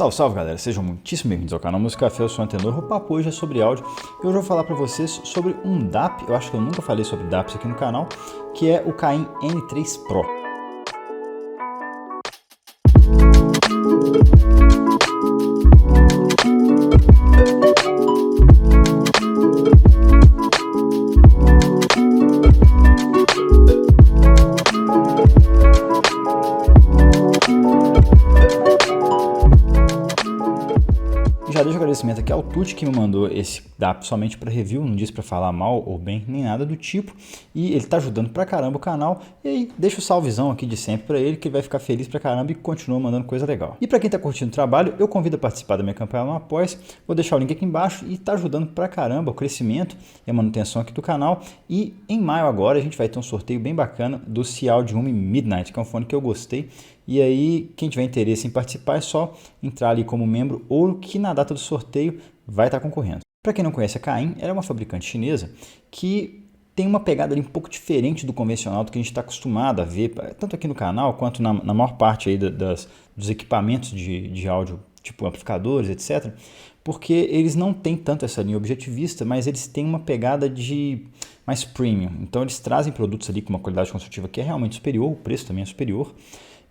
Salve, salve galera, sejam muitíssimo bem-vindos ao canal Música Café, eu sou o Antenor. O papo hoje é sobre áudio e hoje eu vou falar para vocês sobre um DAP, eu acho que eu nunca falei sobre DAPs aqui no canal, que é o Cain N3 Pro. Já deixo agradecimento aqui ao Tuti que me mandou esse DAP somente para review, não disse para falar mal ou bem, nem nada do tipo. E ele tá ajudando pra caramba o canal. E aí, deixa o salvezão aqui de sempre para ele, que ele vai ficar feliz pra caramba e continua mandando coisa legal. E para quem tá curtindo o trabalho, eu convido a participar da minha campanha no Apoia-se. Vou deixar o link aqui embaixo e tá ajudando pra caramba o crescimento e a manutenção aqui do canal. E em maio agora a gente vai ter um sorteio bem bacana do Ciaudium Midnight, que é um fone que eu gostei. E aí, quem tiver interesse em participar é só entrar ali como membro ou que na data do sorteio vai estar concorrendo. Para quem não conhece a Cain, ela é uma fabricante chinesa que tem uma pegada ali um pouco diferente do convencional, do que a gente está acostumado a ver, tanto aqui no canal quanto na maior parte aí dos equipamentos de áudio, tipo amplificadores, etc. Porque eles não têm tanto essa linha objetivista, mas eles têm uma pegada de mais premium. Então eles trazem produtos ali com uma qualidade construtiva que é realmente superior, o preço também é superior.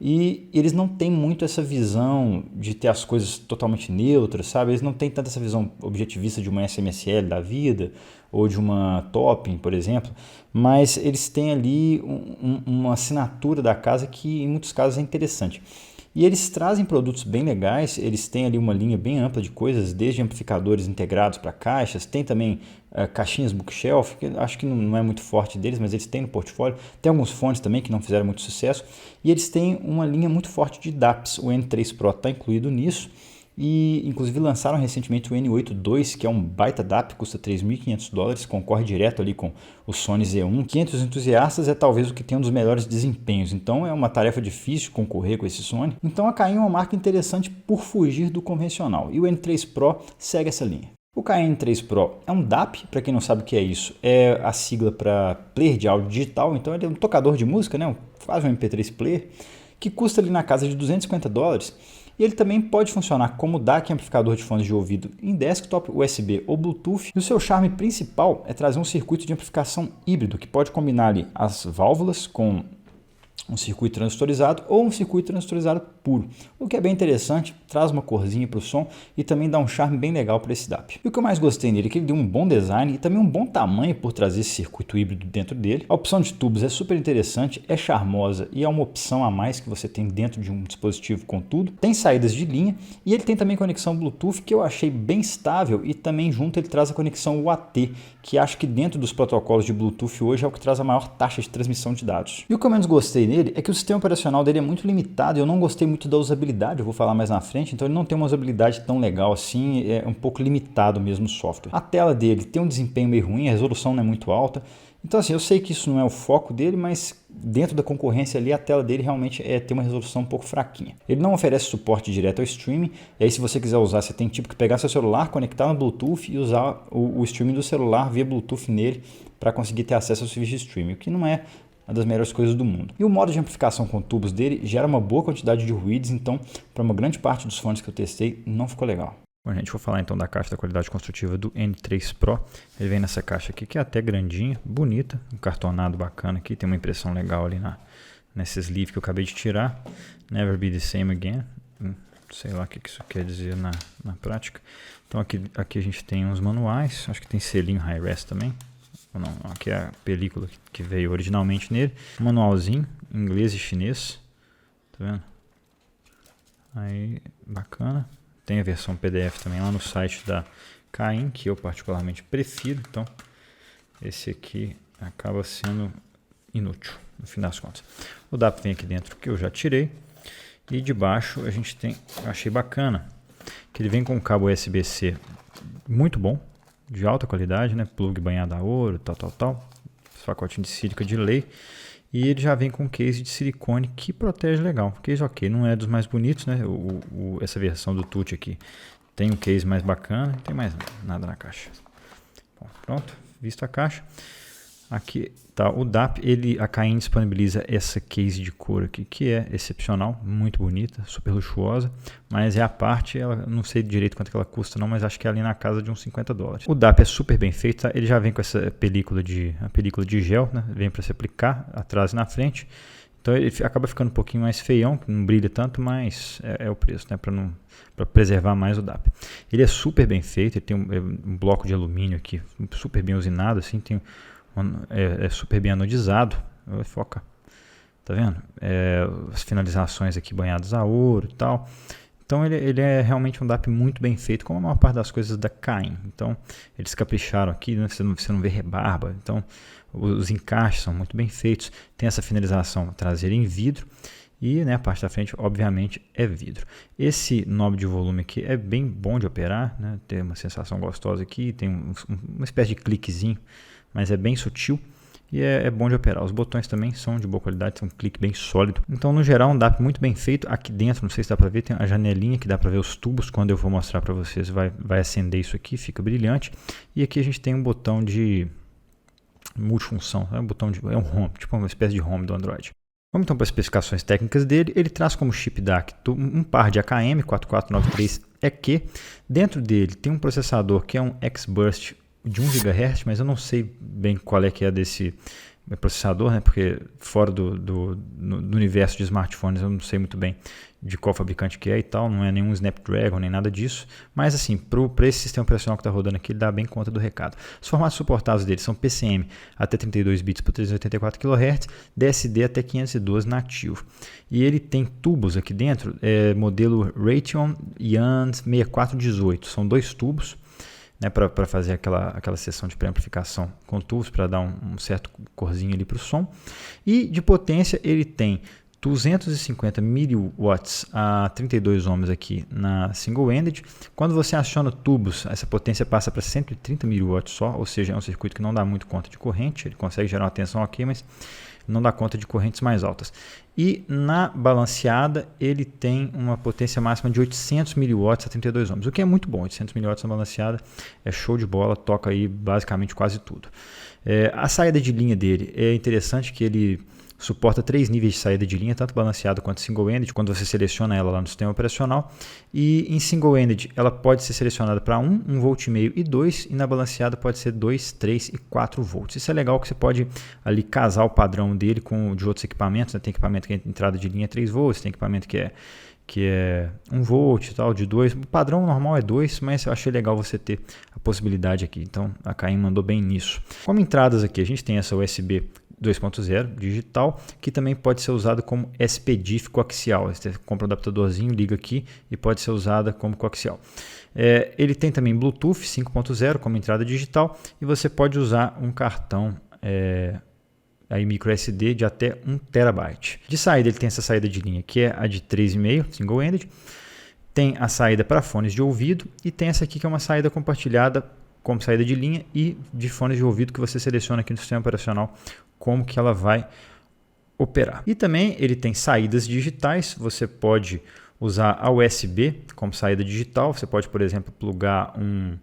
E eles não têm muito essa visão de ter as coisas totalmente neutras, sabe? Eles não têm tanta essa visão objetivista de uma SMSL da vida ou de uma Topping, por exemplo, mas eles têm ali uma assinatura da casa que em muitos casos é interessante. E eles trazem produtos bem legais, eles têm ali uma linha bem ampla de coisas, desde amplificadores integrados para caixas, tem também caixinhas bookshelf, que acho que não é muito forte deles, mas eles têm no portfólio. Tem alguns fones também que não fizeram muito sucesso. E eles têm uma linha muito forte de DAPs, o N3 Pro está incluído nisso. E inclusive lançaram recentemente o N8 II, que é um baita DAP, custa $3.500, concorre direto ali com o Sony Z1. 500 entusiastas é talvez o que tem um dos melhores desempenhos, então é uma tarefa difícil concorrer com esse Sony. Então a Cain é uma marca interessante por fugir do convencional, e o N3 Pro segue essa linha. O Cain N3 Pro é um DAP, para quem não sabe o que é isso, é a sigla para player de áudio digital, então ele é um tocador de música, né? Quase um MP3 player, que custa ali na casa de $250. E ele também pode funcionar como DAC amplificador de fones de ouvido em desktop, USB ou Bluetooth. E o seu charme principal é trazer um circuito de amplificação híbrido, que pode combinar ali as válvulas com um circuito transistorizado ou um circuito transistorizado puro. O que é bem interessante, traz uma corzinha para o som e também dá um charme bem legal para esse DAP. E o que eu mais gostei nele é que ele deu um bom design e também um bom tamanho por trazer esse circuito híbrido dentro dele. A opção de tubos é super interessante, é charmosa e é uma opção a mais que você tem dentro de um dispositivo com tudo. Tem saídas de linha e ele tem também conexão Bluetooth, que eu achei bem estável, e também junto ele traz a conexão UAT, que acho que dentro dos protocolos de Bluetooth hoje é o que traz a maior taxa de transmissão de dados. E o que eu menos gostei nele é que o sistema operacional dele é muito limitado, eu não gostei muito da usabilidade, eu vou falar mais na frente, então ele não tem uma usabilidade tão legal assim, é um pouco limitado mesmo o software. A tela dele tem um desempenho meio ruim, a resolução não é muito alta, então assim, eu sei que isso não é o foco dele, mas dentro da concorrência ali, a tela dele realmente tem uma resolução um pouco fraquinha. Ele não oferece suporte direto ao streaming, e aí se você quiser usar, você tem tipo que pegar seu celular, conectar no Bluetooth e usar o streaming do celular via Bluetooth nele para conseguir ter acesso ao serviço de streaming, o que não é uma das melhores coisas do mundo. E o modo de amplificação com tubos dele gera uma boa quantidade de ruídos, então para uma grande parte dos fones que eu testei não ficou legal. Bom, gente, vou falar então da caixa da qualidade construtiva do N3 Pro. Ele vem nessa caixa aqui, que é até grandinha, bonita, um cartonado bacana aqui, tem uma impressão legal ali nessa sleeve que eu acabei de tirar. Never be the same again. Sei lá o que isso quer dizer na prática. Então aqui a gente tem uns manuais, acho que tem selinho Hi-Res também. Não, aqui é a película que veio originalmente nele. Um manualzinho, em inglês e chinês. Tá vendo? Aí, bacana. Tem a versão PDF também lá no site da Cain, que eu particularmente prefiro. Então, esse aqui acaba sendo inútil, no fim das contas. O DAP vem aqui dentro, que eu já tirei. E de baixo a gente tem, eu achei bacana, que ele vem com um cabo USB-C muito bom, de alta qualidade, né? Plug banhado a ouro, tal. Esse pacotinho de sílica de lei. E ele já vem com um case de silicone que protege legal. Case ok, não é dos mais bonitos, né? Essa versão do Tuti aqui tem um case mais bacana, não tem mais nada na caixa. Bom, pronto, visto a caixa. Aqui tá o DAP, a Caim disponibiliza essa case de couro aqui, que é excepcional, muito bonita, super luxuosa, mas é a parte, ela não sei direito quanto que ela custa não, mas acho que é ali na casa de uns $50. O DAP é super bem feito, tá? Ele já vem com essa película de gel, né? Vem para se aplicar atrás e na frente, então ele acaba ficando um pouquinho mais feião, não brilha tanto, mas é o preço, né? Para preservar mais o DAP. Ele é super bem feito, ele tem um bloco de alumínio aqui, super bem usinado, assim, é super bem anodizado. Foca, tá vendo? As finalizações aqui banhadas a ouro e tal. Então ele é realmente um DAP muito bem feito, como a maior parte das coisas da Caim. Então eles capricharam aqui, né? Você não vê rebarba. Então os encaixes são muito bem feitos. Tem essa finalização traseira em vidro. E, né, a parte da frente, obviamente, é vidro. Esse knob de volume aqui é bem bom de operar, né? Tem uma sensação gostosa aqui, tem uma espécie de cliquezinho, mas é bem sutil e é bom de operar. Os botões também são de boa qualidade, tem um clique bem sólido. Então, no geral, um DAP muito bem feito. Aqui dentro, não sei se dá para ver, tem a janelinha que dá para ver os tubos. Quando eu vou mostrar para vocês, vai acender isso aqui, fica brilhante. E aqui a gente tem um botão de multifunção, é um home, tipo uma espécie de home do Android. Vamos então para as especificações técnicas dele. Ele traz como chip DAC um par de AKM 4493EQ. Dentro dele tem um processador que é um X-Burst de 1 GHz, mas eu não sei bem qual é que é desse processador, né? Porque fora do universo de smartphones eu não sei muito bem de qual fabricante que é e tal, não é nenhum Snapdragon nem nada disso, mas assim, para esse sistema operacional que está rodando aqui, ele dá bem conta do recado. Os formatos suportados dele são PCM até 32 bits por 384 kHz, DSD até 512 nativo. E ele tem tubos aqui dentro, modelo Raytheon Yan 6418, são 2 tubos, né, para fazer aquela sessão de pré-amplificação com tubos, para dar um certo corzinho ali para o som. E de potência ele tem 250 mW a 32 ohms aqui na single-ended. Quando você aciona tubos, essa potência passa para 130 mW só, ou seja, é um circuito que não dá muito conta de corrente, ele consegue gerar uma tensão ok, mas não dá conta de correntes mais altas. E na balanceada ele tem uma potência máxima de 800 mW a 32 ohms, o que é muito bom. 800 mW na balanceada é show de bola, toca aí basicamente quase tudo. A saída de linha dele é interessante que ele suporta 3 níveis de saída de linha, tanto balanceado quanto single-ended, quando você seleciona ela lá no sistema operacional. E em single-ended ela pode ser selecionada para 1,5 V e 2, e na balanceada pode ser 2, 3 e 4 volts. Isso é legal que você pode ali casar o padrão dele com o de outros equipamentos, né? Tem equipamento que é entrada de linha 3 volts, tem equipamento que é 1 volt e tal, de 2. O padrão normal é 2, mas eu achei legal você ter a possibilidade aqui. Então a Caim mandou bem nisso. Como entradas aqui, a gente tem essa USB 2.0 digital, que também pode ser usado como SPDIF coaxial. Você compra um adaptadorzinho, liga aqui e pode ser usada como coaxial. Ele tem também Bluetooth 5.0 como entrada digital, e você pode usar um cartão aí micro SD de até 1 TB. De saída ele tem essa saída de linha que é a de 3,5 single-ended, tem a saída para fones de ouvido e tem essa aqui que é uma saída compartilhada como saída de linha e de fones de ouvido, que você seleciona aqui no sistema operacional como que ela vai operar. E também ele tem saídas digitais, você pode usar a USB como saída digital, você pode, por exemplo, plugar um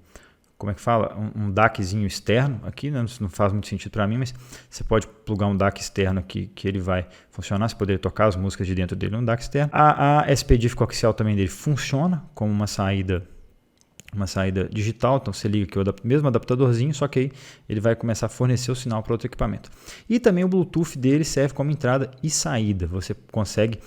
DACzinho externo aqui, né? Não faz muito sentido para mim, mas você pode plugar um DAC externo aqui que ele vai funcionar, você poderia tocar as músicas de dentro dele no DAC externo. A SPDIF coaxial também dele funciona como uma saída digital, então você liga aqui o mesmo adaptadorzinho, só que aí ele vai começar a fornecer o sinal para outro equipamento. E também o Bluetooth dele serve como entrada e saída, você consegue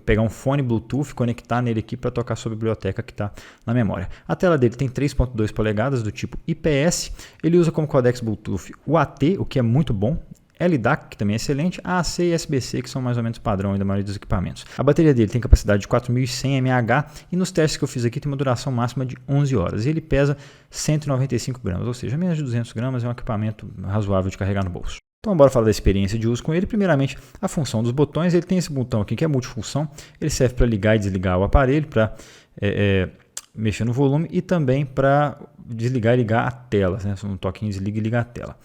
pegar um fone Bluetooth, conectar nele aqui para tocar sua biblioteca que está na memória. A tela dele tem 3.2 polegadas do tipo IPS, ele usa como codecs Bluetooth UAT, o que é muito bom, LDAC, que também é excelente, AAC e SBC, que são mais ou menos padrão da maioria dos equipamentos. A bateria dele tem capacidade de 4.100 mAh e nos testes que eu fiz aqui tem uma duração máxima de 11 horas. E ele pesa 195 gramas, ou seja, menos de 200 gramas, é um equipamento razoável de carregar no bolso. Então, bora falar da experiência de uso com ele. Primeiramente, a função dos botões. Ele tem esse botão aqui que é multifunção. Ele serve para ligar e desligar o aparelho, para mexer no volume e também para desligar e ligar a tela, né? Um toquinho desliga e liga a tela.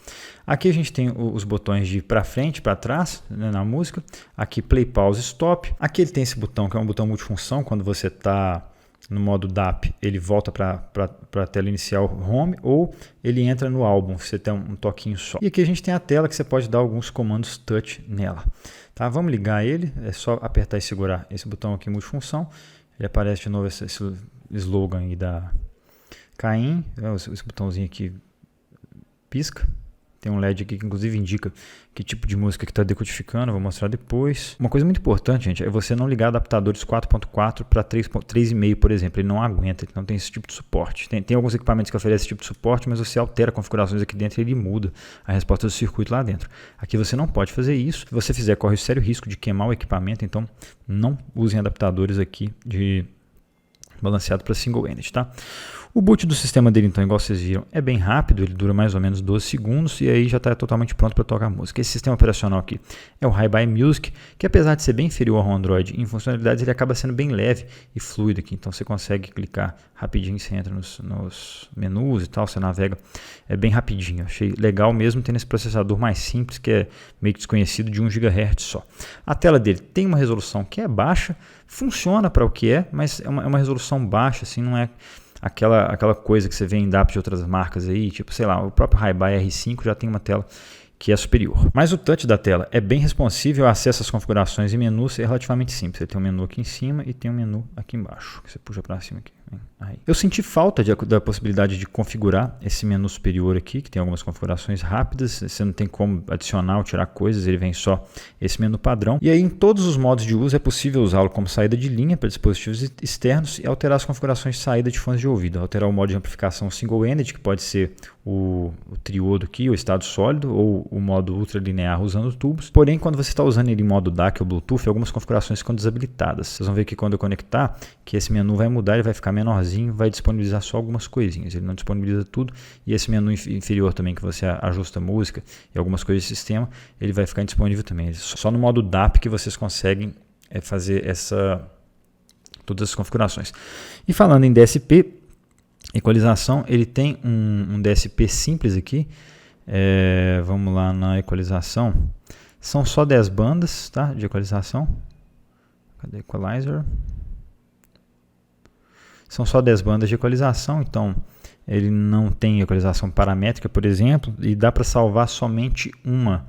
Aqui a gente tem os botões de para frente, para trás, né, na música. Aqui play, pause, stop. Aqui ele tem esse botão que é um botão multifunção. Quando você está no modo DAP, ele volta para a tela inicial Home, ou ele entra no álbum, você tem um toquinho só. E aqui a gente tem a tela que você pode dar alguns comandos touch nela. Tá? Vamos ligar ele, é só apertar e segurar esse botão aqui multifunção. Ele aparece de novo esse slogan aí da Caim, esse botãozinho aqui pisca. Tem um LED aqui que inclusive indica que tipo de música que está decodificando, vou mostrar depois. Uma coisa muito importante, gente, é você não ligar adaptadores 4.4 para 3.5, por exemplo. Ele não aguenta, ele não tem esse tipo de suporte. Tem alguns equipamentos que oferecem esse tipo de suporte, mas você altera configurações aqui dentro e ele muda a resposta do circuito lá dentro. Aqui você não pode fazer isso. Se você fizer, corre o sério risco de queimar o equipamento, então não usem adaptadores aqui de balanceado para single ended, tá? O boot do sistema dele, então, igual vocês viram, é bem rápido, ele dura mais ou menos 12 segundos e aí já está totalmente pronto para tocar música. Esse sistema operacional aqui é o Hi-Bi Music, que apesar de ser bem inferior ao Android em funcionalidades, ele acaba sendo bem leve e fluido aqui. Então você consegue clicar rapidinho, você entra nos menus e tal, você navega, é bem rapidinho. Achei legal mesmo tendo esse processador mais simples, que é meio que desconhecido, de 1 GHz só. A tela dele tem uma resolução que é baixa, funciona para o que é, mas é uma resolução baixa, assim, não é aquela coisa que você vê em DAP de outras marcas aí, tipo, sei lá, o próprio Hi-Bi R5 já tem uma tela que é superior. Mas o touch da tela é bem responsível, o acesso às configurações e menus é relativamente simples. Você tem um menu aqui em cima e tem um menu aqui embaixo, que você puxa para cima aqui. Aí. Eu senti falta da possibilidade de configurar esse menu superior aqui, que tem algumas configurações rápidas, você não tem como adicionar ou tirar coisas, ele vem só esse menu padrão. E aí em todos os modos de uso é possível usá-lo como saída de linha para dispositivos externos e alterar as configurações de saída de fones de ouvido. Alterar o modo de amplificação single-ended, que pode ser o triodo aqui, o estado sólido, ou o modo ultralinear usando tubos. Porém, quando você está usando ele em modo DAC ou Bluetooth, algumas configurações ficam desabilitadas. Vocês vão ver que quando eu conectar, que esse menu vai mudar, ele vai ficar menorzinho, vai disponibilizar só algumas coisinhas. Ele não disponibiliza tudo. E esse menu inferior também, que você ajusta a música e algumas coisas do sistema, ele vai ficar indisponível também. Só no modo DAP que vocês conseguem fazer todas as configurações. E falando em DSP, equalização, ele tem um DSP simples aqui. Vamos lá na equalização. São só 10 bandas, tá, de equalização. Cadê o equalizer? São só 10 bandas de equalização, então ele não tem equalização paramétrica, por exemplo, e dá para salvar somente uma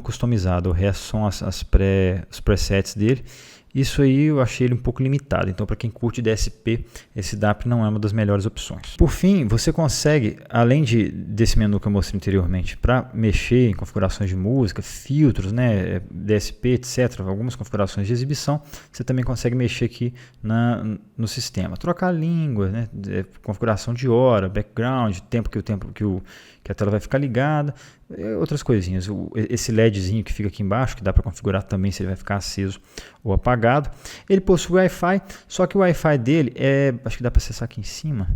customizada. O resto são os presets dele. Isso aí eu achei ele um pouco limitado, então para quem curte DSP, esse DAP não é uma das melhores opções. Por fim, você consegue, além desse menu que eu mostrei anteriormente, para mexer em configurações de música, filtros, né, DSP, etc., algumas configurações de exibição, você também consegue mexer aqui no sistema. Trocar a língua, né, configuração de hora, background, tempo que a tela vai ficar ligada, outras coisinhas. Esse LEDzinho que fica aqui embaixo, que dá para configurar também se ele vai ficar aceso ou apagado. Ele possui Wi-Fi, só que o Wi-Fi dele acho que dá para acessar aqui em cima.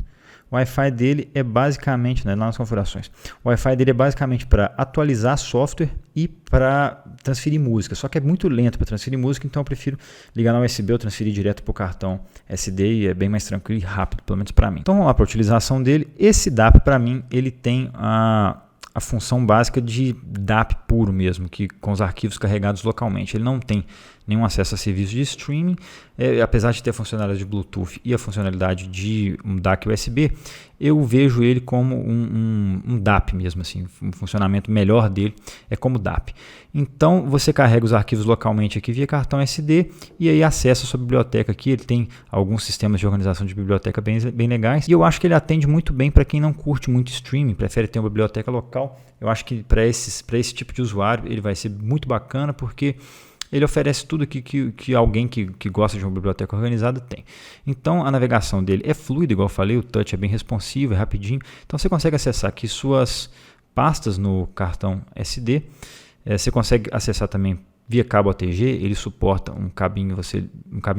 O Wi-Fi dele é basicamente, né, lá nas configurações, o Wi-Fi dele é basicamente para atualizar software e para transferir música, só que é muito lento para transferir música, então eu prefiro ligar na USB ou transferir direto para o cartão SD e é bem mais tranquilo e rápido, pelo menos para mim. Então vamos lá para a utilização dele. Esse DAP para mim, ele tem a função básica de DAP puro mesmo, que com os arquivos carregados localmente. Ele não tem nenhum acesso a serviços de streaming, apesar de ter a funcionalidade de Bluetooth e a funcionalidade de um DAC USB, eu vejo ele como um DAP mesmo, assim, um funcionamento melhor dele é como DAP. Então você carrega os arquivos localmente aqui via cartão SD e aí acessa a sua biblioteca aqui. Ele tem alguns sistemas de organização de biblioteca bem legais e eu acho que ele atende muito bem para quem não curte muito streaming, prefere ter uma biblioteca local. Eu acho que para esse tipo de usuário ele vai ser muito bacana, porque ele oferece tudo que alguém que gosta de uma biblioteca organizada tem. Então a navegação dele é fluida, igual eu falei, o touch é bem responsivo, é rapidinho. Então você consegue acessar aqui suas pastas no cartão SD. Você consegue acessar também via cabo ATG. Ele suporta um cabinho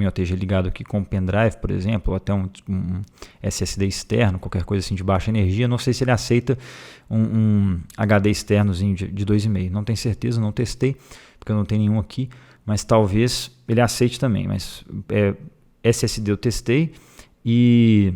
ATG ligado aqui com um pendrive, por exemplo, ou até um SSD externo, qualquer coisa assim de baixa energia. Não sei se ele aceita um HD externozinho de 2,5. Não tenho certeza, não testei, porque eu não tenho nenhum aqui, mas talvez ele aceite também. Mas SSD eu testei e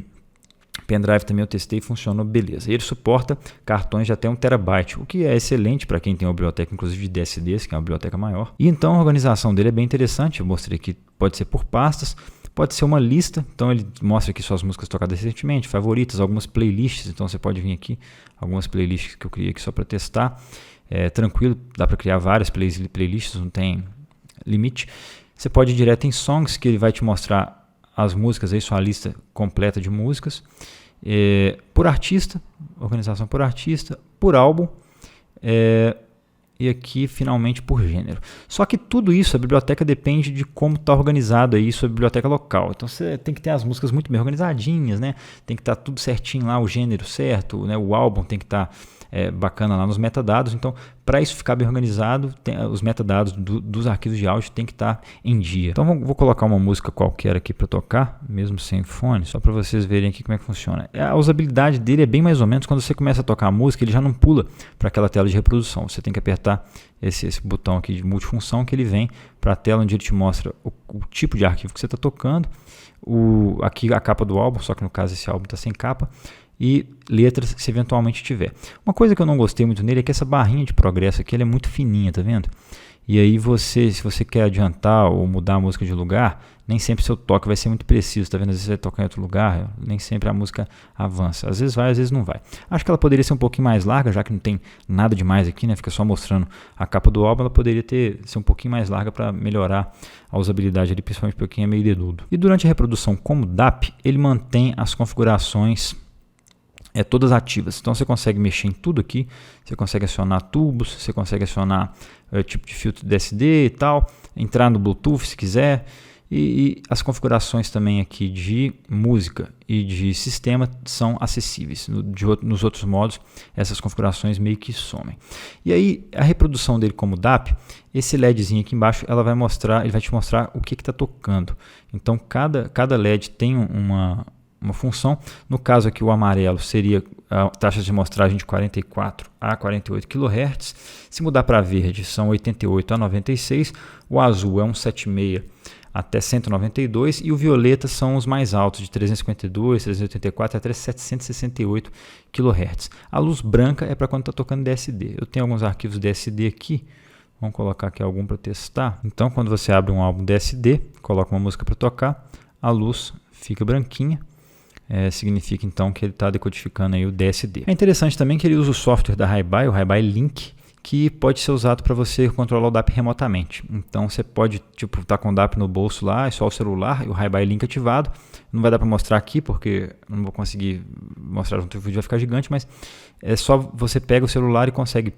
pendrive também eu testei e funcionou beleza. E ele suporta cartões de até 1 TB, o que é excelente para quem tem uma biblioteca, inclusive de DSDs, que é uma biblioteca maior. E então a organização dele é bem interessante. Eu mostrei que pode ser por pastas. Pode ser uma lista, então ele mostra aqui suas músicas tocadas recentemente, favoritas, algumas playlists, então você pode vir aqui, algumas playlists que eu criei aqui só para testar. Tranquilo, dá para criar várias playlists, não tem limite. Você pode ir direto em Songs, que ele vai te mostrar as músicas, aí sua lista completa de músicas, por artista, organização por artista, por álbum, e aqui finalmente por gênero. Só que tudo isso, a biblioteca depende de como está organizado aí sua biblioteca local. Então você tem que ter as músicas muito bem organizadinhas, né? Tem que estar tudo certinho lá, o gênero certo, né? O álbum tem que estar bacana lá nos metadados. Então, para isso ficar bem organizado, os metadados dos arquivos de áudio tem que estar em dia. Então vou colocar uma música qualquer aqui para tocar, mesmo sem fone, só para vocês verem aqui como é que funciona. A usabilidade dele é bem mais ou menos, quando você começa a tocar a música, ele já não pula para aquela tela de reprodução. Você tem que apertar esse botão aqui de multifunção, que ele vem para a tela onde ele te mostra o tipo de arquivo que você está tocando, aqui a capa do álbum, só que no caso esse álbum está sem capa, e letras se eventualmente tiver. Uma coisa que eu não gostei muito nele é que essa barrinha de progresso aqui ela é muito fininha, tá vendo? E aí se você quer adiantar ou mudar a música de lugar, nem sempre seu toque vai ser muito preciso, tá vendo? Às vezes você vai tocar em outro lugar, nem sempre a música avança. Às vezes vai, às vezes não vai. Acho que ela poderia ser um pouquinho mais larga, já que não tem nada demais aqui, né? Fica só mostrando a capa do álbum, ela poderia ser um pouquinho mais larga para melhorar a usabilidade ali, principalmente para quem é meio dedudo. E durante a reprodução como DAP, ele mantém as configurações todas ativas. Então você consegue mexer em tudo aqui, você consegue acionar tubos, você consegue acionar tipo de filtro DSD e tal, entrar no Bluetooth se quiser, e as configurações também aqui de música e de sistema são acessíveis. Nos outros modos, essas configurações meio que somem. E aí, a reprodução dele como DAP, esse LEDzinho aqui embaixo, ele vai te mostrar o que está tocando. Então, cada LED tem uma função. No caso aqui o amarelo seria a taxa de amostragem de 44 a 48 kHz. Se mudar para verde são 88 a 96. O azul é 176 até 192 e o violeta são os mais altos, de 352, 384 até 768 kHz. A luz branca é para quando está tocando DSD. Eu tenho alguns arquivos DSD aqui. Vamos colocar aqui algum para testar. Então quando você abre um álbum DSD, coloca uma música para tocar, a luz fica branquinha. Significa então que ele está decodificando aí o DSD. É interessante também que ele usa o software da Hi-Bi, o Hi-Bi Link, que pode ser usado para você controlar o DAP remotamente. Então você pode estar com o DAP no bolso lá, é só o celular e o Hi-Bi Link ativado. Não vai dar para mostrar aqui porque não vou conseguir mostrar junto, o vídeo vai ficar gigante, mas é só você pega o celular e consegue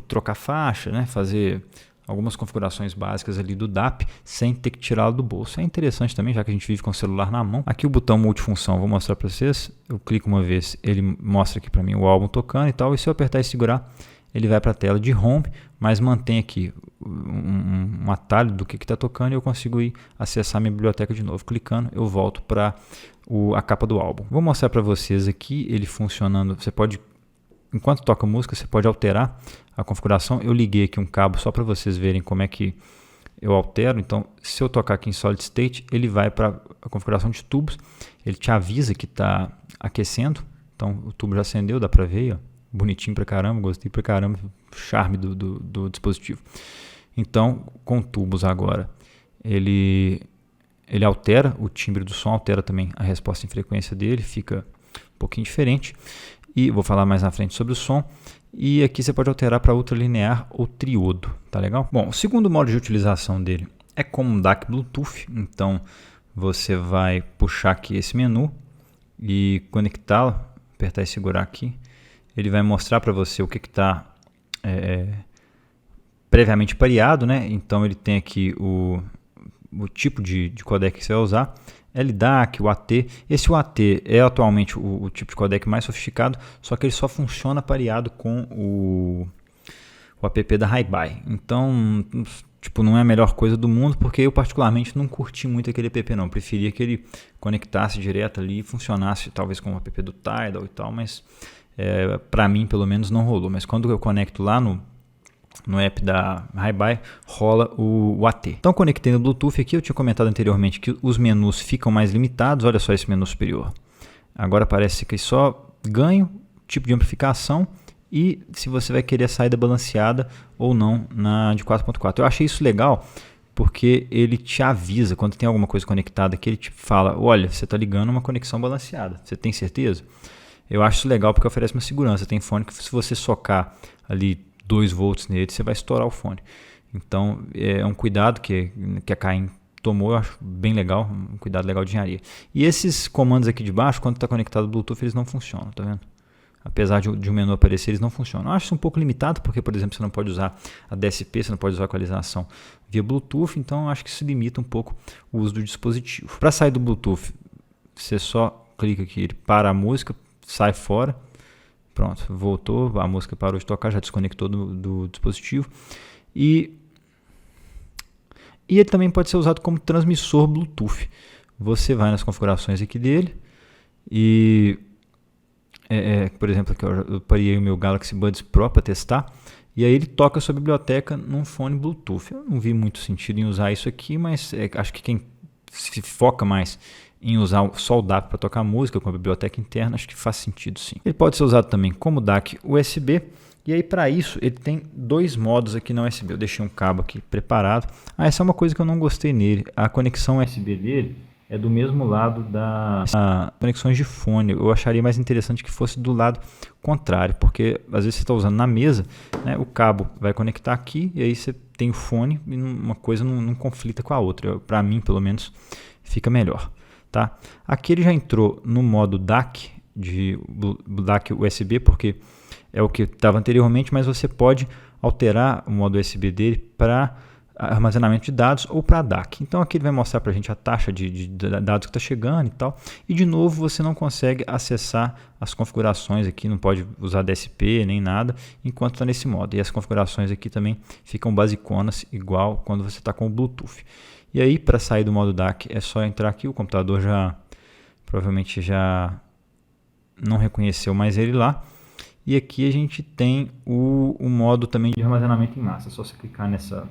trocar faixa, né? Fazer algumas configurações básicas ali do DAP sem ter que tirá-lo do bolso. É interessante também, já que a gente vive com o celular na mão. Aqui o botão multifunção, vou mostrar para vocês. Eu clico uma vez, ele mostra aqui para mim o álbum tocando e tal. E se eu apertar e segurar, ele vai para a tela de home, mas mantém aqui um atalho do que está tocando e eu consigo ir acessar minha biblioteca de novo. Clicando, eu volto para a capa do álbum. Vou mostrar para vocês aqui ele funcionando. Você pode, enquanto toca música, você pode alterar a configuração. Eu liguei aqui um cabo só para vocês verem como é que eu altero. Então, se eu tocar aqui em Solid State, ele vai para a configuração de tubos. Ele te avisa que está aquecendo. Então, o tubo já acendeu, dá para ver aí, ó. Bonitinho pra caramba, gostei pra caramba, charme do dispositivo. Então, com tubos agora, ele altera o timbre do som, altera também a resposta em frequência dele, fica um pouquinho diferente. E vou falar mais na frente sobre o som. E aqui você pode alterar para ultralinear ou triodo, tá legal? Bom, o segundo modo de utilização dele é como um DAC Bluetooth. Então, você vai puxar aqui esse menu e conectá-lo, apertar e segurar aqui. Ele vai mostrar para você o que está previamente pareado, né? Então ele tem aqui o tipo de codec que você vai usar, LDAC, o AT. Esse UAT é atualmente o tipo de codec mais sofisticado, só que ele só funciona pareado com o app da Hi-Bi. Então, não é a melhor coisa do mundo, porque eu particularmente não curti muito aquele app não. Eu preferia que ele conectasse direto ali e funcionasse talvez com o app do Tidal e tal, mas para mim pelo menos não rolou. Mas quando eu conecto lá no app da Hi-Bi, rola o AT. Então conectei no Bluetooth aqui, eu tinha comentado anteriormente que os menus ficam mais limitados. Olha só esse menu superior. Agora parece que só ganho, tipo de amplificação e se você vai querer a saída balanceada ou não na de 4.4. Eu achei isso legal porque ele te avisa quando tem alguma coisa conectada aqui, ele te fala, olha, você está ligando uma conexão balanceada, você tem certeza? Eu acho isso legal porque oferece uma segurança. Tem fone que se você socar ali 2 volts nele, você vai estourar o fone. Então é um cuidado que a Caim tomou, eu acho bem legal, um cuidado legal de engenharia. E esses comandos aqui de baixo, quando está conectado ao Bluetooth, eles não funcionam, tá vendo? Apesar de um menu aparecer, eles não funcionam. Eu acho isso um pouco limitado, porque, por exemplo, você não pode usar a DSP, você não pode usar a equalização via Bluetooth, então eu acho que isso limita um pouco o uso do dispositivo. Para sair do Bluetooth, você só clica aqui, ele para a música, sai fora, pronto, voltou, a música parou de tocar, já desconectou do dispositivo. E ele também pode ser usado como transmissor Bluetooth. Você vai nas configurações aqui dele e... por exemplo, aqui eu parei o meu Galaxy Buds Pro para testar, e aí ele toca sua biblioteca num fone Bluetooth. Eu não vi muito sentido em usar isso aqui, mas acho que quem se foca mais em usar só o DAC para tocar música com a biblioteca interna, acho que faz sentido sim. Ele pode ser usado também como DAC USB, e aí para isso ele tem 2 modos aqui na USB. Eu deixei um cabo aqui preparado. Essa é uma coisa que eu não gostei nele. A conexão USB dele é do mesmo lado das conexões de fone. Eu acharia mais interessante que fosse do lado contrário, porque às vezes você está usando na mesa, né, o cabo vai conectar aqui e aí você tem o fone e uma coisa não conflita com a outra. Para mim, pelo menos, fica melhor. Tá? Aqui ele já entrou no modo DAC, DAC USB, porque é o que estava anteriormente, mas você pode alterar o modo USB dele para armazenamento de dados ou para DAC. Então aqui ele vai mostrar para a gente a taxa de dados que está chegando e tal. E de novo você não consegue acessar as configurações aqui, não pode usar DSP nem nada enquanto está nesse modo. E as configurações aqui também ficam basiconas igual quando você está com o Bluetooth. E aí para sair do modo DAC é só entrar aqui, o computador provavelmente já não reconheceu mais ele lá. E aqui a gente tem o modo também de armazenamento em massa. É só você clicar nessa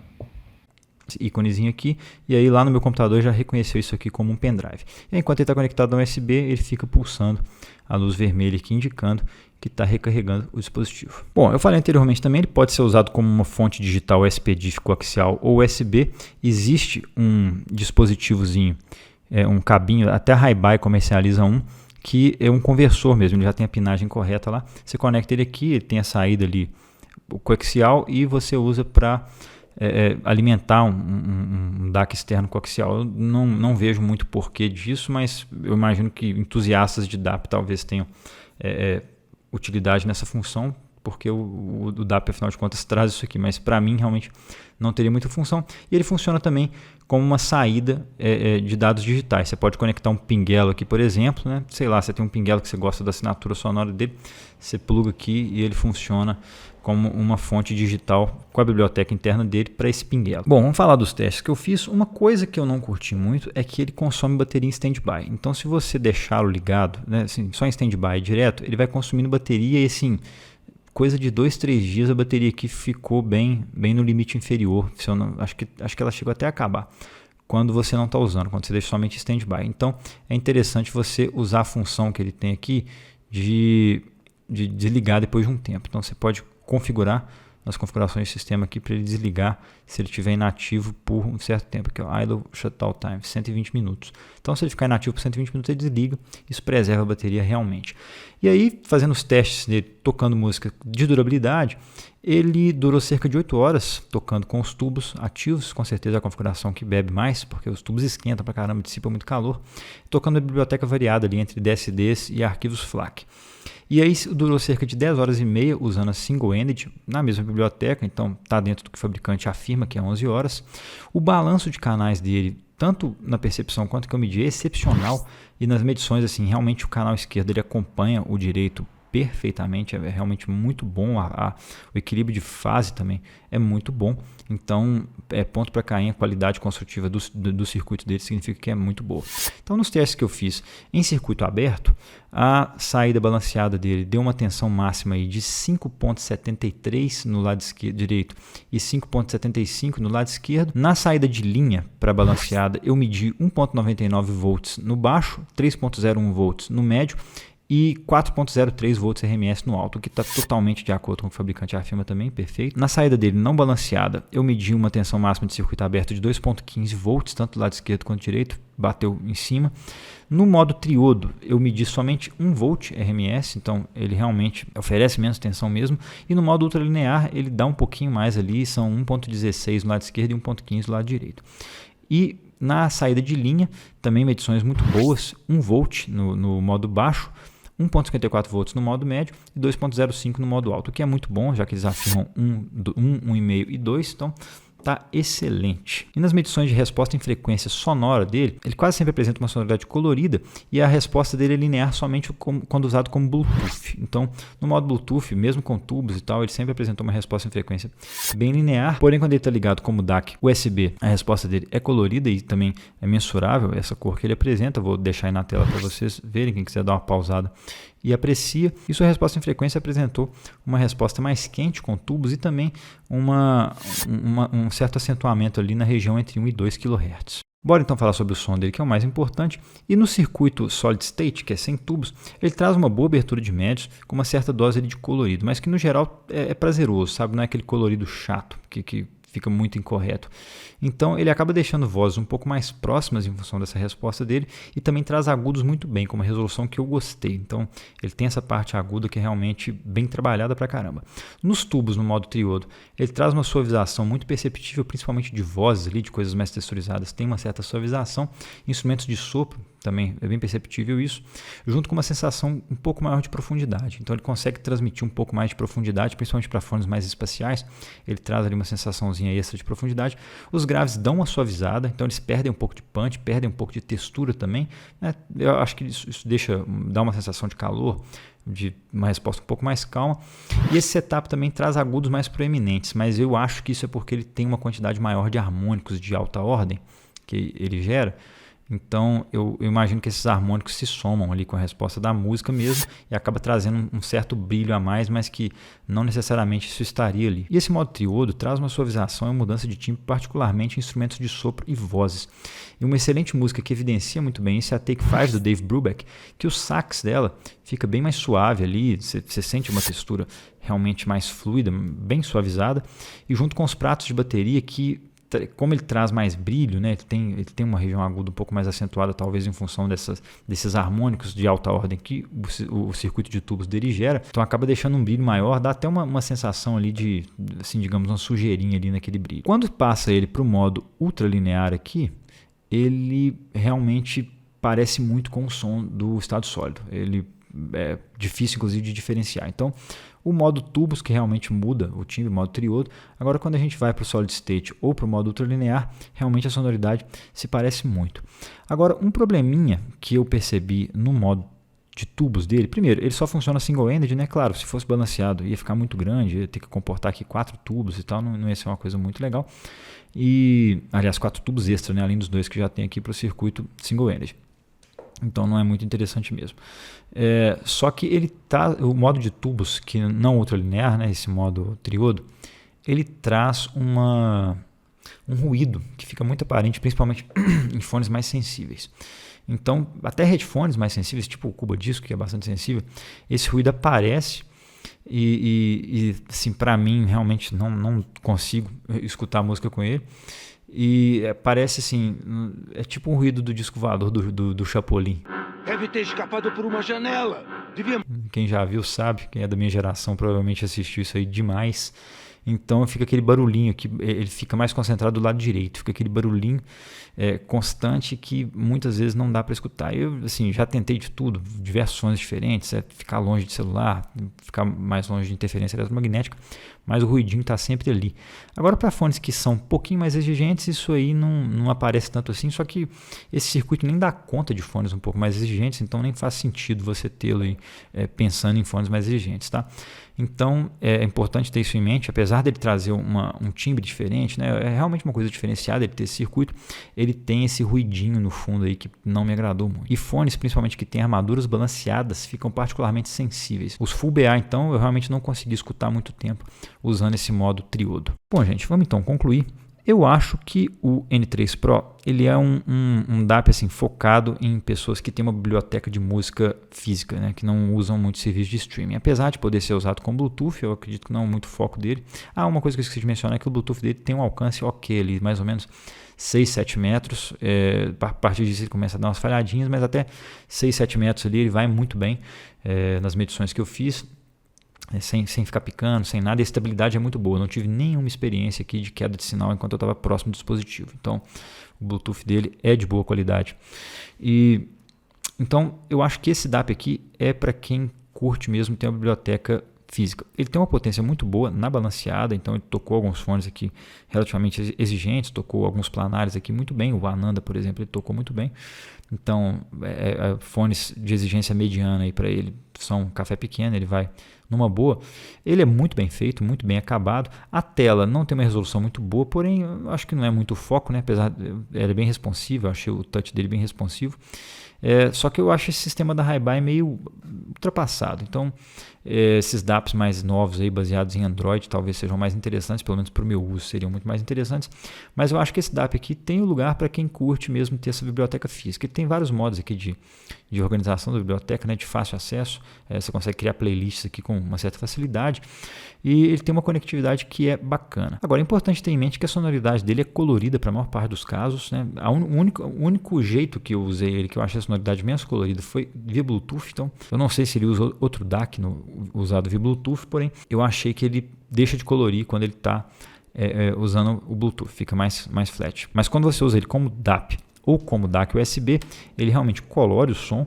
íconezinho aqui, e aí lá no meu computador já reconheceu isso aqui como um pendrive. E enquanto ele está conectado ao USB, ele fica pulsando a luz vermelha aqui, indicando que está recarregando o dispositivo. Bom, eu falei anteriormente também, ele pode ser usado como uma fonte digital SPDIF coaxial ou USB. Existe um dispositivozinho, um cabinho, até a Hi-Bi comercializa um, que é um conversor mesmo, ele já tem a pinagem correta lá. Você conecta ele aqui, ele tem a saída ali, o coaxial, e você usa para alimentar um DAC externo coaxial. Eu não vejo muito porquê disso, mas eu imagino que entusiastas de DAP talvez tenham utilidade nessa função, porque o DAP, afinal de contas, traz isso aqui, mas para mim realmente não teria muita função. E ele funciona também como uma saída de dados digitais. Você pode conectar um pinguelo aqui, por exemplo, né? Sei lá, você tem um pinguelo que você gosta da assinatura sonora dele, você pluga aqui e ele funciona como uma fonte digital com a biblioteca interna dele para esse pinguelo. Bom, vamos falar dos testes que eu fiz. Uma coisa que eu não curti muito é que ele consome bateria em standby. Então, se você deixá-lo ligado, né, assim, só em standby direto, ele vai consumindo bateria e assim, coisa de 2-3 dias a bateria aqui ficou bem no limite inferior. Acho que ela chegou até a acabar quando você não está usando, quando você deixa somente em standby. Então, é interessante você usar a função que ele tem aqui de desligar depois de um tempo. Então, você pode configurar nas configurações do sistema aqui para ele desligar se ele estiver inativo por um certo tempo, que é o Idle Shutdown Time, 120 minutos. Então, se ele ficar inativo por 120 minutos, ele desliga, isso preserva a bateria realmente. E aí, fazendo os testes dele, tocando música de durabilidade, ele durou cerca de 8 horas tocando com os tubos ativos, com certeza a configuração que bebe mais, porque os tubos esquentam pra caramba, dissipam muito calor, tocando a biblioteca variada ali entre DSDs e arquivos FLAC. E aí durou cerca de 10 horas e meia usando a single-ended na mesma biblioteca, então está dentro do que o fabricante afirma, que é 11 horas. O balanço de canais dele, tanto na percepção quanto que eu medi, é excepcional, e nas medições, assim, realmente o canal esquerdo ele acompanha o direito perfeitamente, é realmente muito bom, o equilíbrio de fase também é muito bom, então ponto para Caim, a qualidade construtiva do circuito dele significa que é muito boa. Então nos testes que eu fiz em circuito aberto, a saída balanceada dele deu uma tensão máxima aí de 5.73 no lado direito e 5.75 no lado esquerdo. Na saída de linha para balanceada eu medi 1.99 volts no baixo, 3.01 volts no médio e 4.03 volts RMS no alto, o que está totalmente de acordo com o que o fabricante afirma também, perfeito. Na saída dele não balanceada, eu medi uma tensão máxima de circuito aberto de 2.15 volts, tanto do lado esquerdo quanto direito, bateu em cima. No modo triodo, eu medi somente 1 volt RMS, então ele realmente oferece menos tensão mesmo. E no modo ultralinear, ele dá um pouquinho mais ali, são 1.16 no lado esquerdo e 1.15 no lado direito. E na saída de linha, também medições muito boas, 1 volt no modo baixo, 1.54 volts no modo médio e 2.05 no modo alto, o que é muito bom, já que eles afirmam 1,5 e 2, então tá excelente. E nas medições de resposta em frequência sonora dele, ele quase sempre apresenta uma sonoridade colorida e a resposta dele é linear somente quando usado como Bluetooth. Então, no modo Bluetooth, mesmo com tubos e tal, ele sempre apresentou uma resposta em frequência bem linear. Porém, quando ele está ligado como DAC USB, a resposta dele é colorida e também é mensurável essa cor que ele apresenta. Vou deixar aí na tela para vocês verem, quem quiser dar uma pausada e aprecia. E sua resposta em frequência apresentou uma resposta mais quente com tubos e também um certo acentuamento ali na região entre 1 e 2 kHz. Bora então falar sobre o som dele, que é o mais importante. E no circuito Solid State, que é sem tubos, ele traz uma boa abertura de médios com uma certa dose de colorido, mas que no geral é prazeroso, sabe? Não é aquele colorido chato que fica muito incorreto. Então ele acaba deixando vozes um pouco mais próximas em função dessa resposta dele e também traz agudos muito bem, com uma resolução que eu gostei. Então ele tem essa parte aguda que é realmente bem trabalhada pra caramba. Nos tubos, no modo triodo, ele traz uma suavização muito perceptível, principalmente de vozes ali, de coisas mais texturizadas, tem uma certa suavização. Instrumentos de sopro também é bem perceptível isso, junto com uma sensação um pouco maior de profundidade. Então ele consegue transmitir um pouco mais de profundidade, principalmente para fones mais espaciais. Ele traz ali uma sensaçãozinha extra de profundidade. Os graves dão uma suavizada, então eles perdem um pouco de punch, perdem um pouco de textura também, né? Eu acho que isso dá uma sensação de calor, de uma resposta um pouco mais calma. E esse setup também traz agudos mais proeminentes, mas eu acho que isso é porque ele tem uma quantidade maior de harmônicos de alta ordem que ele gera. Então eu imagino que esses harmônicos se somam ali com a resposta da música mesmo e acaba trazendo um certo brilho a mais, mas que não necessariamente isso estaria ali. E esse modo triodo traz uma suavização e mudança de timbre, particularmente em instrumentos de sopro e vozes. E uma excelente música que evidencia muito bem isso é a Take 5 do Dave Brubeck, que o sax dela fica bem mais suave ali, você sente uma textura realmente mais fluida, bem suavizada, e junto com os pratos de bateria que, como ele traz mais brilho, né, ele tem uma região aguda um pouco mais acentuada, talvez em função desses harmônicos de alta ordem que o circuito de tubos dele gera, então acaba deixando um brilho maior, dá até uma sensação ali de, assim, digamos, uma sujeirinha ali naquele brilho. Quando passa ele para o modo ultralinear aqui, ele realmente parece muito com o som do estado sólido, ele é difícil inclusive de diferenciar. Então o modo tubos que realmente muda o timbre, o modo triodo. Agora quando a gente vai para o Solid State ou para o modo ultralinear, realmente a sonoridade se parece muito. Agora um probleminha que eu percebi no modo de tubos dele, primeiro, ele só funciona single-ended, né? Claro, se fosse balanceado ia ficar muito grande, ia ter que comportar aqui 4 tubos e tal, não ia ser uma coisa muito legal. E, aliás, 4 tubos extra, né? Além dos 2 que já tem aqui para o circuito single-ended. Então não é muito interessante mesmo. Só que o modo de tubos, que não ultralinear, né, esse modo triodo, ele traz um ruído que fica muito aparente, principalmente em fones mais sensíveis. Então, até headphones mais sensíveis, tipo o Cuba Disco, que é bastante sensível, esse ruído aparece e assim, para mim, realmente não consigo escutar música com ele. E parece assim, é tipo um ruído do disco voador do Chapolin. Deve ter escapado por uma janela. Quem já viu sabe, quem é da minha geração provavelmente assistiu isso aí demais. Então fica aquele barulhinho que ele fica mais concentrado do lado direito, fica aquele barulhinho constante que muitas vezes não dá para escutar. Eu assim, já tentei de tudo, diversos sons diferentes, ficar longe de celular, ficar mais longe de interferência eletromagnética, mas o ruidinho está sempre ali. Agora para fones que são um pouquinho mais exigentes, isso aí não aparece tanto assim, só que esse circuito nem dá conta de fones um pouco mais exigentes, então nem faz sentido você tê-lo aí, pensando em fones mais exigentes, tá? Então é importante ter isso em mente, apesar dele trazer um timbre diferente, né? É realmente uma coisa diferenciada ele ter esse circuito, ele tem esse ruidinho no fundo aí que não me agradou muito. E fones, principalmente que tem armaduras balanceadas, ficam particularmente sensíveis. Os Full BA, então, eu realmente não consegui escutar muito tempo usando esse modo triodo. Bom, gente, vamos então concluir. Eu acho que o N3 Pro ele é um DAP assim, focado em pessoas que têm uma biblioteca de música física, né, que não usam muito serviço de streaming. Apesar de poder ser usado com Bluetooth, eu acredito que não é muito foco dele. Uma coisa que eu esqueci de mencionar é que o Bluetooth dele tem um alcance ok, ali, mais ou menos 6, 7 metros. A partir disso ele começa a dar umas falhadinhas, mas até 6, 7 metros ali ele vai muito bem nas medições que eu fiz. Sem ficar picando, sem nada, e a estabilidade é muito boa. Eu não tive nenhuma experiência aqui de queda de sinal enquanto eu estava próximo do dispositivo. Então, o Bluetooth dele é de boa qualidade. Então, eu acho que esse DAP aqui é para quem curte mesmo ter uma biblioteca física. Ele tem uma potência muito boa na balanceada, então ele tocou alguns fones aqui relativamente exigentes, tocou alguns planares aqui muito bem. O Ananda, por exemplo, ele tocou muito bem. Então, fones de exigência mediana aí para ele são café pequeno, ele vai numa boa. Ele é muito bem feito, muito bem acabado. A tela não tem uma resolução muito boa, porém eu acho que não é muito foco, né? Apesar de ela é bem responsiva, eu achei o touch dele bem responsivo. Só que eu acho esse sistema da Hi-Bi meio ultrapassado. Então, esses DAPs mais novos aí, baseados em Android, talvez sejam mais interessantes, pelo menos para o meu uso seriam muito mais interessantes. Mas eu acho que esse DAP aqui tem um lugar para quem curte mesmo ter essa biblioteca física. Ele tem vários modos aqui de organização da biblioteca, né, de fácil acesso. Você consegue criar playlists aqui com uma certa facilidade. E ele tem uma conectividade que é bacana. Agora, é importante ter em mente que a sonoridade dele é colorida para a maior parte dos casos, né? O único jeito que eu usei ele, que eu achei a sonoridade menos colorida, foi via Bluetooth. Então, eu não sei se ele usa outro DAC usado via Bluetooth, porém, eu achei que ele deixa de colorir quando ele está usando o Bluetooth, fica mais flat. Mas quando você usa ele como DAP ou como DAC USB, ele realmente colore o som.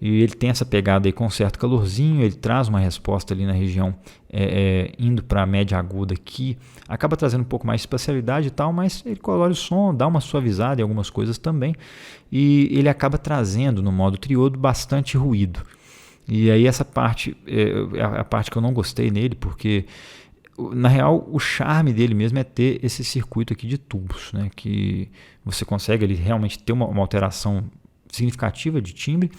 E ele tem essa pegada aí com um certo calorzinho, ele traz uma resposta ali na região indo para a média aguda aqui, acaba trazendo um pouco mais de espacialidade e tal, mas ele colore o som, dá uma suavizada em algumas coisas também, e ele acaba trazendo no modo triodo bastante ruído. E aí essa parte é a parte que eu não gostei nele, porque na real o charme dele mesmo é ter esse circuito aqui de tubos, né, que você consegue ali realmente ter uma alteração significativa de timbre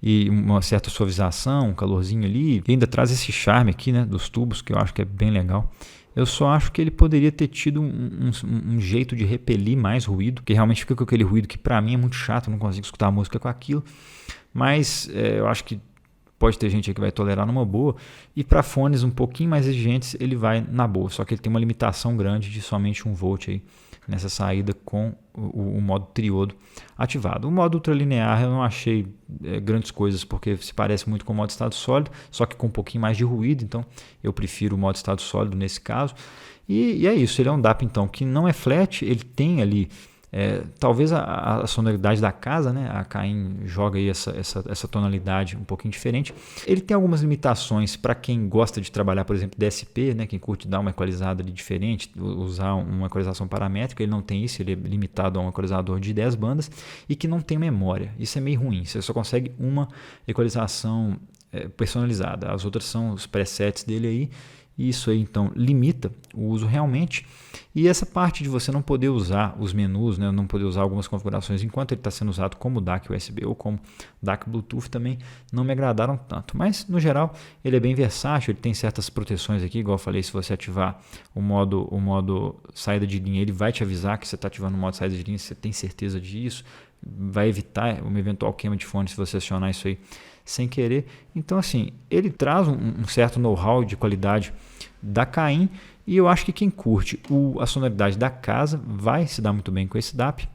e uma certa suavização, um calorzinho ali, e ainda traz esse charme aqui, né, dos tubos, que eu acho que é bem legal. Eu só acho que ele poderia ter tido um jeito de repelir mais ruído, que realmente fica com aquele ruído que para mim é muito chato, eu não consigo escutar a música com aquilo, mas eu acho que pode ter gente aí que vai tolerar numa boa, e para fones um pouquinho mais exigentes ele vai na boa, só que ele tem uma limitação grande de somente 1 volt aí nessa saída com o modo triodo ativado. O modo ultralinear eu não achei grandes coisas, porque se parece muito com o modo estado sólido, só que com um pouquinho mais de ruído, então eu prefiro o modo estado sólido nesse caso. E é isso, ele é um DAP então que não é flat, ele tem ali talvez a sonoridade da casa, né? A Caim joga aí essa tonalidade um pouquinho diferente. Ele tem algumas limitações para quem gosta de trabalhar, por exemplo, DSP, né? Quem curte dar uma equalizada ali diferente, usar uma equalização paramétrica, ele não tem isso, ele é limitado a um equalizador de 10 bandas e que não tem memória. Isso é meio ruim, você só consegue uma equalização personalizada, as outras são os presets dele aí. Isso aí então limita o uso realmente, e essa parte de você não poder usar os menus, né, não poder usar algumas configurações enquanto ele está sendo usado como DAC USB ou como DAC Bluetooth também não me agradaram tanto, mas no geral ele é bem versátil, ele tem certas proteções aqui, igual eu falei, se você ativar o modo saída de linha, ele vai te avisar que você está ativando o modo saída de linha, você tem certeza disso, vai evitar uma eventual queima de fone se você acionar isso aí sem querer. Então assim, ele traz um certo know-how de qualidade da Caim, e eu acho que quem curte a sonoridade da casa vai se dar muito bem com esse DAP,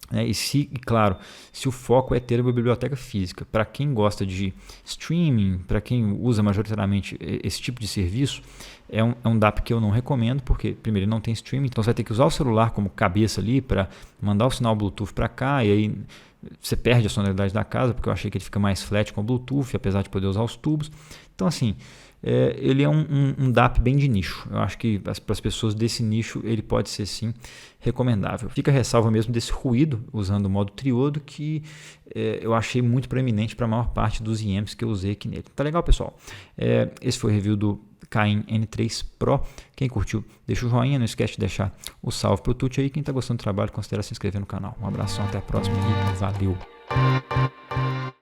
né? E claro, se o foco é ter uma biblioteca física, para quem gosta de streaming, para quem usa majoritariamente esse tipo de serviço, é um DAP que eu não recomendo, porque primeiro ele não tem streaming, então você vai ter que usar o celular como cabeça ali para mandar o sinal Bluetooth para cá, e aí você perde a sonoridade da casa, porque eu achei que ele fica mais flat com o Bluetooth, apesar de poder usar os tubos. Então assim, ele é um DAP bem de nicho. Eu acho que para as pessoas desse nicho ele pode ser sim recomendável. Fica a ressalva mesmo desse ruído usando o modo triodo, que eu achei muito proeminente para a maior parte dos IEMs que eu usei aqui nele. Tá legal, pessoal? Esse foi o review do Caim N3 Pro. Quem curtiu, deixa o joinha, não esquece de deixar o salve pro Tuti aí. Quem está gostando do trabalho, considera se inscrever no canal. Um abração, até a próxima e valeu!